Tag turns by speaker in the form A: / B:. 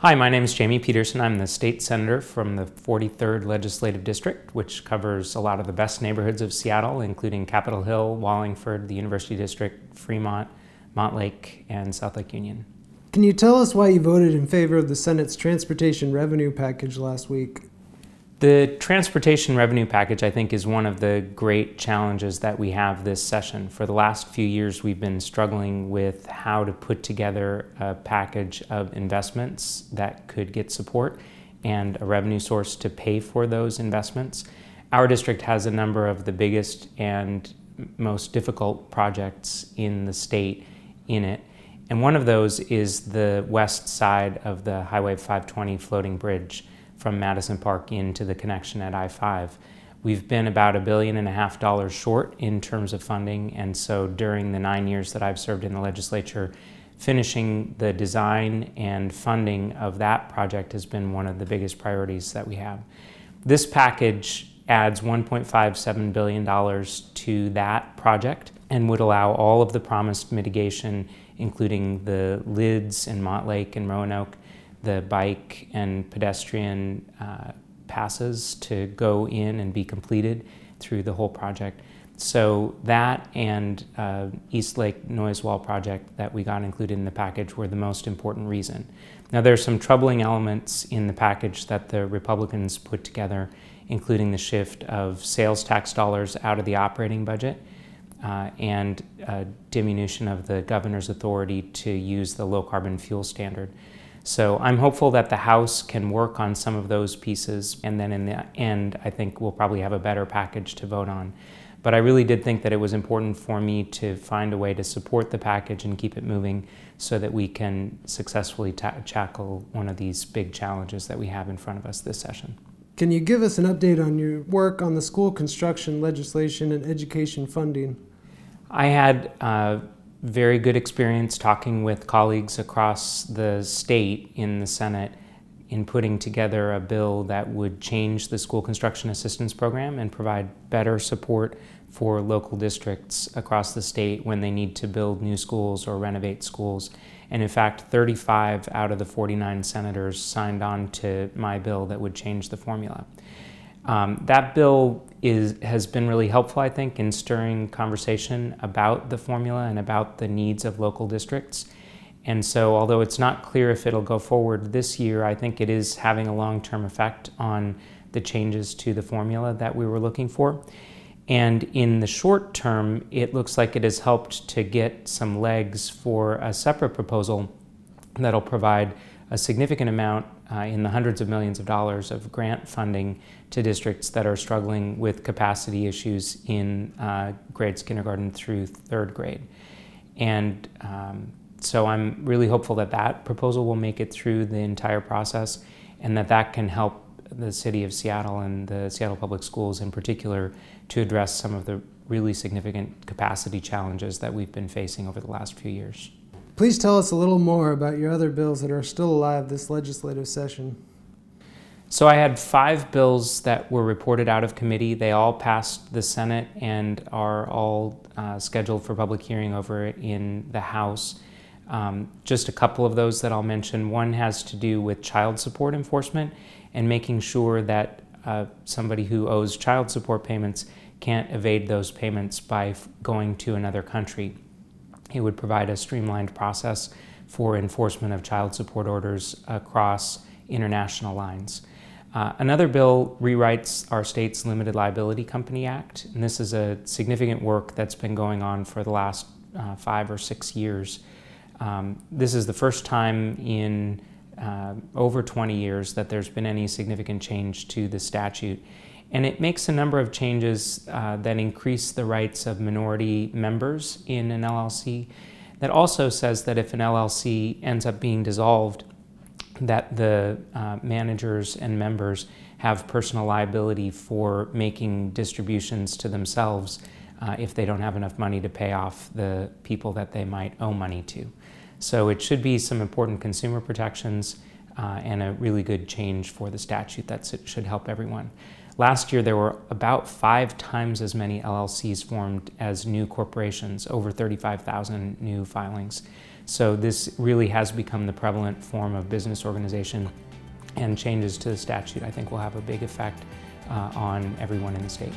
A: Hi, my name is Jamie Pedersen. I'm the state senator from the 43rd Legislative District, which covers a lot of the best neighborhoods of Seattle, including Capitol Hill, Wallingford, the University District, Fremont, Montlake, and South Lake Union.
B: Can you tell us why you voted in favor of the Senate's transportation revenue package last week?
A: The transportation revenue package, I think, is one of the great challenges that we have this session. For the last few years, we've been struggling with how to put together a package of investments that could get support and a revenue source to pay for those investments. Our district has a number of the biggest and most difficult projects in the state in it. And one of those is the west side of the Highway 520 floating bridge from Madison Park into the connection at I-5. We've been about $1.5 billion short in terms of funding, and so during the 9 years that I've served in the legislature, finishing the design and funding of that project has been one of the biggest priorities that we have. This package adds $1.57 billion to that project and would allow all of the promised mitigation, including the lids in Montlake and Roanoke, the bike and pedestrian passes to go in and be completed through the whole project. So that and East Lake Noise Wall project that we got included in the package were the most important reason. Now there's some troubling elements in the package that the Republicans put together, including the shift of sales tax dollars out of the operating budget and diminution of the governor's authority to use the low carbon fuel standard. So I'm hopeful that the House can work on some of those pieces, and then in the end, I think we'll probably have a better package to vote on. But I really did think that it was important for me to find a way to support the package and keep it moving so that we can successfully tackle one of these big challenges that we have in front of us this session.
B: Can you give us an update on your work on the school construction legislation and education funding?
A: I had very good experience talking with colleagues across the state in the Senate in putting together a bill that would change the school construction assistance program and provide better support for local districts across the state when they need to build new schools or renovate schools. And in fact, 35 out of the 49 senators signed on to my bill that would change the formula. That bill has been really helpful, I think, in stirring conversation about the formula and about the needs of local districts. And so, although it's not clear if it'll go forward this year, I think it is having a long-term effect on the changes to the formula that we were looking for. And in the short term, it looks like it has helped to get some legs for a separate proposal that'll provide a significant amount in the hundreds of millions of dollars of grant funding to districts that are struggling with capacity issues in grades kindergarten through third grade. And so I'm really hopeful that that proposal will make it through the entire process and that that can help the city of Seattle and the Seattle Public Schools in particular to address some of the really significant capacity challenges that we've been facing over the last few years.
B: Please tell us a little more about your other bills that are still alive this legislative session.
A: So I had 5 bills that were reported out of committee. They all passed the Senate and are all scheduled for public hearing over in the House. Just a couple of those that I'll mention. One has to do with child support enforcement and making sure that somebody who owes child support payments can't evade those payments by going to another country. It would provide a streamlined process for enforcement of child support orders across international lines. Another bill rewrites our state's Limited Liability Company Act, and this is a significant work that's been going on for the last 5 or 6 years. This is the first time in over 20 years that there's been any significant change to the statute. And it makes a number of changes that increase the rights of minority members in an LLC. That also says that if an LLC ends up being dissolved, that the managers and members have personal liability for making distributions to themselves if they don't have enough money to pay off the people that they might owe money to. So it should be some important consumer protections and a really good change for the statute that should help everyone. Last year, there were about 5 times as many LLCs formed as new corporations, over 35,000 new filings. So this really has become the prevalent form of business organization, and changes to the statute, I think, will have a big effect on everyone in the state.